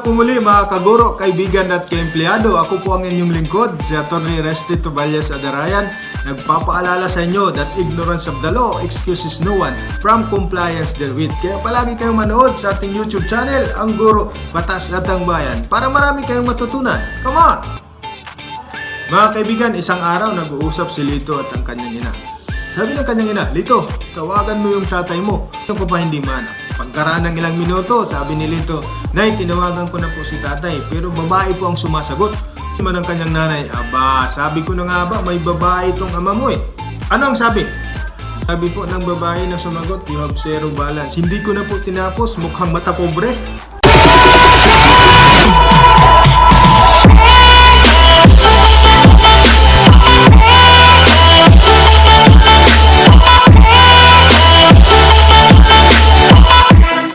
up po muli mga kaguro, kaibigan at kaempleyado. Ako po ang inyong lingkod, si Atty. Resty Toballes Adarayan. Nagpapaalala sa inyo that ignorance of the law excuses no one from compliance therewith. Kaya palagi kayong manood sa ating YouTube channel, Ang Guro, Batas at ang Bayan, para marami kayong matutunan. Come on! Mga kaibigan, isang araw nag-uusap si Lito at ang kanyang ina. Sabi ng kanyang ina, Lito, tawagan mo yung tatay mo. Ito pa hindi mahanap. Pagkaraan ng ilang minuto, sabi ni Lito, Nay, tinawagan ko na po si tatay, pero babae po ang sumasagot. Man ang kanyang nanay, aba, sabi ko na nga ba, may babae itong ama mo eh. Ano ang sabi? Sabi po ng babae na sumagot, you have zero balance. Hindi ko na po tinapos, mukhang mata pobre.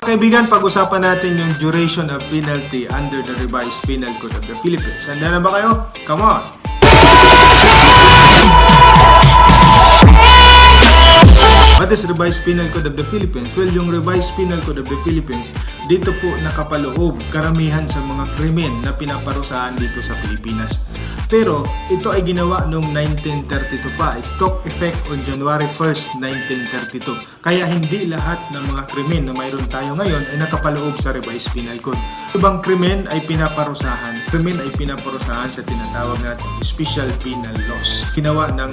Kaibigan, pag-usapan natin yung duration of penalty under the revised penal code of the Philippines. Handa na ba kayo? Come on! What is revised penal code of the Philippines? Well, yung revised penal code of the Philippines, dito po nakapaloob karamihan sa mga krimen na pinaparusahan dito sa Pilipinas. Pero ito ay ginawa noong 1932 pa. It took effect on January 1st, 1932. Kaya hindi lahat ng mga krimen na mayroon tayo ngayon ay nakapaloob sa revised penal code. Ibang krimen ay pinaparusahan. Krimen ay pinaparusahan sa tinatawag natin special penal laws. Ginawa ng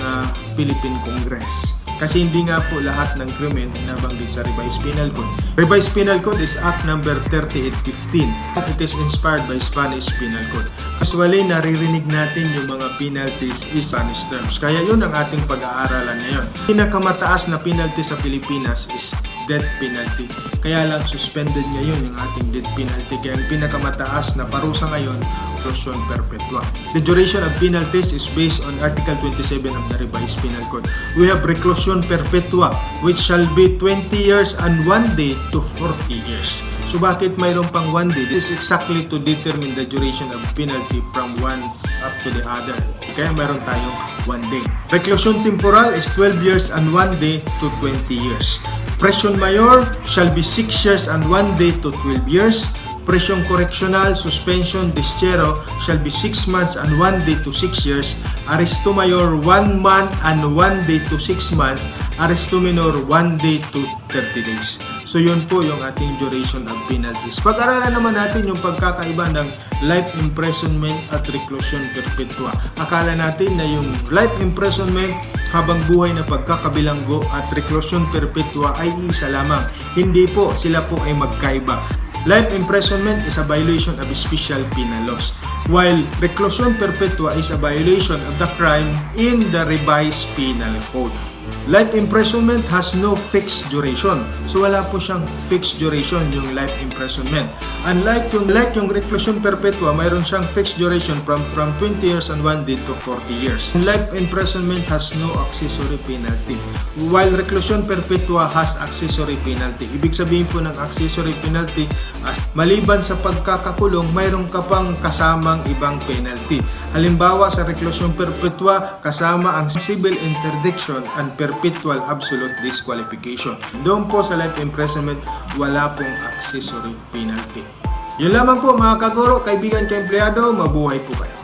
Philippine Congress. Kasi hindi nga po lahat ng krimen nabanggit sa Revised Penal Code. Revised Penal Code is Act number 3815. It is inspired by Spanish Penal Code. Usually, naririnig natin yung mga penalties is Spanish terms. Kaya yun ang ating pag-aaralan ngayon. Pinakamataas na penalty sa Pilipinas is death penalty. Kaya lang suspended ngayon yung ating death penalty. Kaya ang pinakamataas na parusa ngayon, reclusion perpetua. The duration of penalties is based on Article 27 of the Revised Penal Code. We have reclusion perpetua, which shall be 20 years and 1 day to 40 years. So bakit mayroon pang 1 day? This is exactly to determine the duration of penalty from one up to the other. Kaya mayroon tayong 1 day. Reclusion temporal is 12 years and 1 day to 20 years. Presyon mayor shall be 6 years and 1 day to 12 years. Presyon correctional, suspension, desterro shall be 6 months and 1 day to 6 years. Aresto mayor 1 month and 1 day to 6 months. Aresto minor 1 day to 30 days. So yun po yung ating duration of penalties. Pag-aralan naman natin yung pagkakaiba ng life imprisonment at reclusion perpetua. Akala natin na yung life imprisonment habang buhay na pagkakabilanggo at reclusion perpetua ay isa lamang. Hindi po, sila po ay magkaiba. Life imprisonment is a violation of special penal laws, while reclusion perpetua is a violation of the crime in the revised penal code. Life imprisonment has no fixed duration. So wala po siyang fixed duration yung life imprisonment. Unlike yung reclusion perpetua, mayroon siyang fixed duration from 20 years and 1 day to 40 years. Life imprisonment has no accessory penalty, while reclusion perpetua has accessory penalty. Ibig sabihin po ng accessory penalty, maliban sa pagkakakulong, mayroon ka pang kasamang ibang penalty. Halimbawa sa reclusion perpetua, kasama ang civil interdiction and perpetual absolute disqualification. Doon po sa life imprisonment, wala pong accessory penalty. Yun lamang po mga kaguro, kaibigan, kaempleyado, mabuhay po kayo.